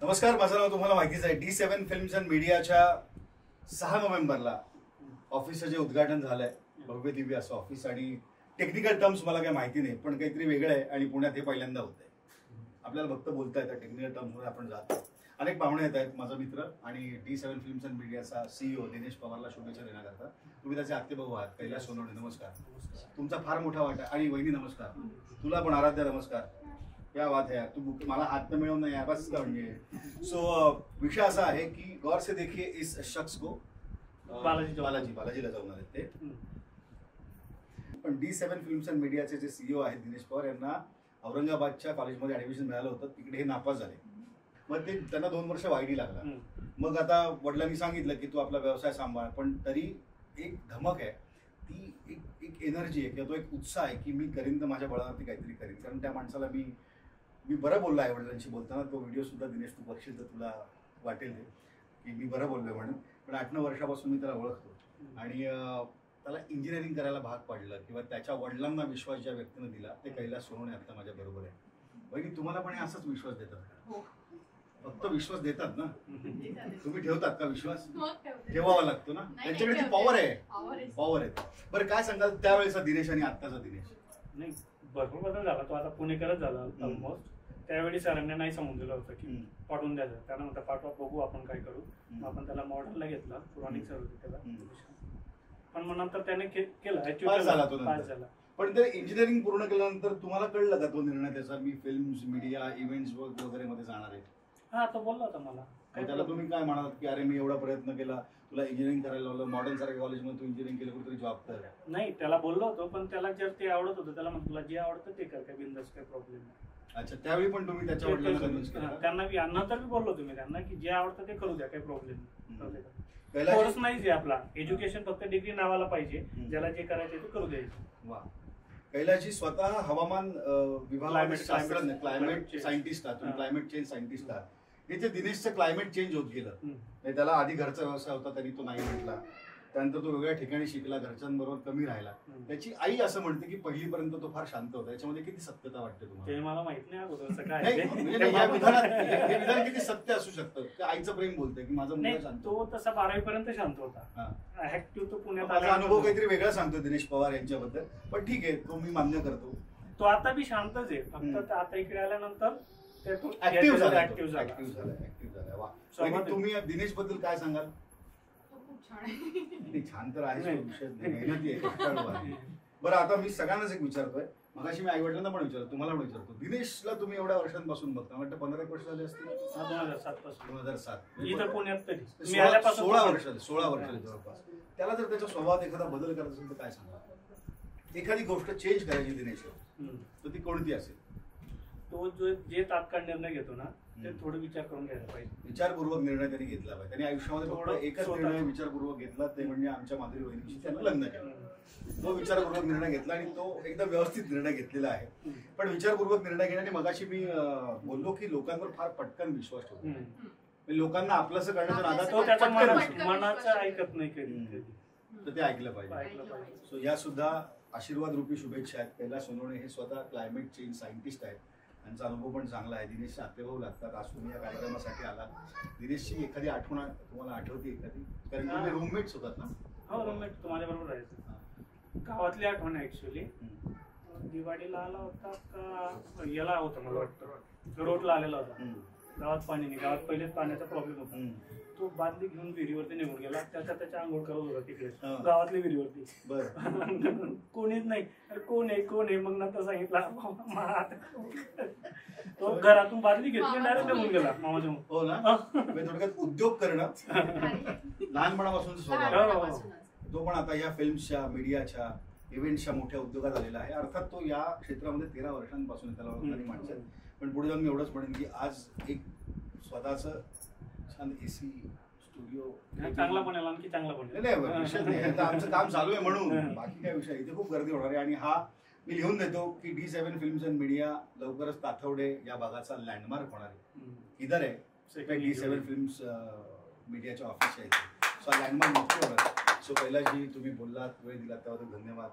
नमस्कार, माझं नाव तुम्हाला माहितीच आहे. D7 फिल्म्स अँड मीडियाच्या 6 नोव्हेंबरला ऑफिसचं जे उद्घाटन झालंय, भव्य दिव्य असं ऑफिस, आणि टेक्निकल टर्म्स मला काही माहिती नाही, पण काहीतरी वेगळं आहे आणि पुण्यात हे पहिल्यांदा होत आहे. आपल्याला फक्त बोलता येतं, टेक्निकल टर्म्समध्ये आपण जातो. अनेक पाहुणे येत आहेत. माझा मित्र आणि D7 फिल्म्स अँड मीडियाचा CEO दिनेश पवारला शुभेच्छा देण्याकरता. तुम्ही त्याचे आत्तेभाऊ आहात, कैलास सोनवणे. नमस्कार. तुमचा फार मोठा वाटा. आणि वहिनी नमस्कार. तुला पण आराध्या नमस्कार. क्या बात है, तू मला हात न मिळवून नाही बस म्हणजे. सो विषय असा आहे की गौर से देखिए इस शख्स को. बालाजीला जाऊन आले ते. पण D7 फिल्म्स अँड मीडियाचे जे CEO आहेत दिनेश पवार, यांना औरंगाबादच्या कॉलेजमध्ये ऍडमिशन मिळालं होतं. तिकडे हे नापास झाले. मग ते त्यांना 2 वर्ष वायडी लागला. मग आता वडिलांनी सांगितलं की तू आपला व्यवसाय सांभाळ, पण तरी एक धमक आहे, ती एक एनर्जी आहे किंवा तो एक उत्साह आहे की मी करीन तर माझ्या बळावरती काहीतरी करीन. कारण त्या माणसाला मी बरं बोललो आहे वडिलांशी बोलताना. तो व्हिडिओ सुद्धा दिनेश तू बघशील तर तुला वाटेल ते की मी बरं बोललोय म्हणून. पण 8-9 वर्षापासून मी त्याला ओळखतो आणि त्याला इंजिनिअरिंग करायला भाग पाडलं किंवा त्याच्या वडिलांना विश्वास ज्या व्यक्तीने दिला ते कैलास सोनवणे आता माझ्या बरोबर आहे. बहिणी, तुम्हाला पण असाच विश्वास देतात? फक्त विश्वास देतात ना, तुम्ही ठेवतात का विश्वास? ठेवावा लागतो ना, त्यांच्याकडे पॉवर आहे. बरं, काय सांगाल त्यावेळेचा दिनेश आणि आत्ताचा दिनेश? नाही, भरपूर बदल झाला. तो आता पुणेकरच झाला ऑलमोस्ट. त्यावेळी सरांनी नाही समजलं होतं की पाठवून द्यायचं. त्यानंतर पाठवा, बघू आपण काय करू. आपण त्याला मॉडेलला घेतला, पुराणिक सर होते त्याला. पण मग नंतर त्याने केलं, पास झाला. पण ते इंजिनिअरिंग पूर्ण केल्यानंतर तुम्हाला कळलं का तो निर्णय त्याचा, मी फिल्म्स, मीडिया, इव्हेंट्स वगैरे मध्ये जाणार आहे? हा, तो बोलला होता मला. त्याला तुम्ही काय म्हणालात की अरे मी एवढा प्रयत्न केला, तुला इंजिनिअरिंग करायला लावलं, मॉडर्न सारख्या कॉलेजमध्ये तू इंजिनिअरिंग केलं, कुठेतरी जॉब कर? नाही, त्याला बोललो होतो, पण त्याला जर ते आवडत होतं त्याला मग तुला जे आवडतं ते कर, काय बिंदास, काय प्रॉब्लेम नाही. अच्छा, त्यावेळी पण तुम्ही त्याच्या वडिलांना कन्व्हिन्स केलं? त्यांना नंतर मी बोललो तुम्ही त्यांना की जे आवडतं ते करू द्या, काही प्रॉब्लेम नाही. कोर्स नाहीच आहे आपला, एज्युकेशन फक्त डिग्री नावाला पाहिजे. ज्याला जे करायचं ते करू द्यायचं. वा. कैलासजी स्वतः हवामान विभागामध्ये शास्त्रज्ञ, क्लायमेट सायंटिस्ट आहात तुम्ही, क्लायमेट चेंज सायंटिस्ट आहात. हे जे दिनेशचं क्लायमेट चेंज होत गेलं, त्याला आधी घरचा व्यवसाय होता तरी तो नाही म्हटला, त्यानंतर तो वेगळ्या ठिकाणी शिकला, घरच्यांबरोबर कमी राहिला. त्याची आई असं म्हणते की पहिलीपर्यंत तो फार शांत होता. याच्यामध्ये किती सत्यता वाटते तुम्हाला? ते मला माहित नाही अगोदर काय. या विधानात हे विधान किती सत्य असू शकतं? त्या आईचं प्रेम बोलतंय की माझा मुलगा शांत. तो तसा 12वी पर्यंत शांत होता. ऍक्टिव्ह तो पुण्यात. माझा अनुभव काहीतरी वेगळा सांगतो दिनेश पवार यांच्याबद्दल, पण ठीक आहे, तो मी मान्य करतो. तो आता बी शांतच आहे, फक्त आता इकडे आल्यानंतर ऍक्टिव्ह झाला. वा. तुम्ही दिनेश बद्दल काय सांगाल? छान तर आहे, मेहनती आहे. बरं, आता मी सगळ्यांनाच एक विचारतोय, मगाशी मी आई वडिलांना पण विचारतो, तुम्हाला पण विचारतो. दिनेशला तुम्ही एवढ्या वर्षांपासून बघता, वाटतं 15 वर्ष झाले असतील. 2007 इथं पुण्यात तरी 16 वर्ष जवळपास. त्याला जर त्याच्या स्वभावात एखादा बदल करायचा असेल तर काय सांगा? एखादी गोष्ट चेंज करायची दिनेशला, तर ती कोणती असेल? तो जे तात्काळ निर्णय घेतो ना, ते थोडं विचार करून घ्यायला पाहिजे. विचारपूर्वक निर्णय त्यांनी घेतला पाहिजे. त्यांनी आयुष्यामध्ये थोडं एकच निर्णय विचारपूर्वक घेतला, ते म्हणजे आमच्या माधुरी वहिनीशी त्यांना लग्न केलं. तो विचारपूर्वक निर्णय घेतला आणि तो एकदम व्यवस्थित निर्णय घेतलेला आहे. पण विचारपूर्वक निर्णय घेण्याने मगाशी मी बोललो की लोकांवर फार पटकन विश्वास ठेवतो. लोकांना आपलंसं करण्याच्या नादात तो त्याच्या मनाचं ऐकत नाही कधी, तर ते ऐकलं पाहिजे. सो या सुद्धा आशीर्वाद रूपी शुभेच्छा आहेत. कैलास सोनवणे हे स्वतः क्लायमेट चेंज सायंटिस्ट आहेत. त्यांचा अनुभव पण चांगला आहे. दिनेशचे आत्तेभाऊ लागतात. आज तुम्ही या कार्यक्रमासाठी आला. दिनेशची एखादी आठवण तुम्हाला आठवते एखादी? कारण तुम्ही रूममेट्स होतात ना? हो, रूममेट. तुम्हाला बरोबर राहायचं. गावातली आठवण आहे ऍक्च्युली. दिवाळीला आला होता का याला होता, मला वाटतं रोडला आलेला होता. गावात पाणी नाही, गावात पहिलेच पाण्याचा प्रॉब्लेम होता. तो बादली घेऊन विहिरीवरती निघून गेला. त्याच्या आंघोळ करत होता तिकडे गावातल्या विहिरीवरती. बरं. कोणीच नाही. कोण आहे? मग नंतर सांगितलं तो घरातून बादली घेतली, डायरेक्ट निघून गेला मामाच्या. हो ना, थोडक्यात उद्योग करणं लहानपणापासून स्वभाव. तो पण आता या फिल्म्सच्या, मीडियाच्या, इव्हेंट्सच्या मोठ्या उद्योगात आलेला आहे. अर्थात तो या क्षेत्रामध्ये 13 वर्षांपासून त्याला ओळखणारी माणसं आहेत. पण पुढे जाऊन मी एवढंच म्हणेन की आज एक स्वतःच छान AC स्टुडिओ चांगला बनेल, आणखी चांगला बनेल. नाही, आमचं काम चालू आहे म्हणून, बाकी काय विषय. इथे खूप गर्दी होणार आहे. आणि हा मी लिहून देतो की D7 फिल्म्स अँड मीडिया लवकरच ताथवडे या भागाचा लँडमार्क होणार आहे. इधर आहे D7 फिल्म्स मीडियाच्या ऑफिस आहे. सो लँडमार्क नक्की होणार. सो कैलासजी, तुम्ही बोललात, वेळ दिलात त्याबद्दल धन्यवाद.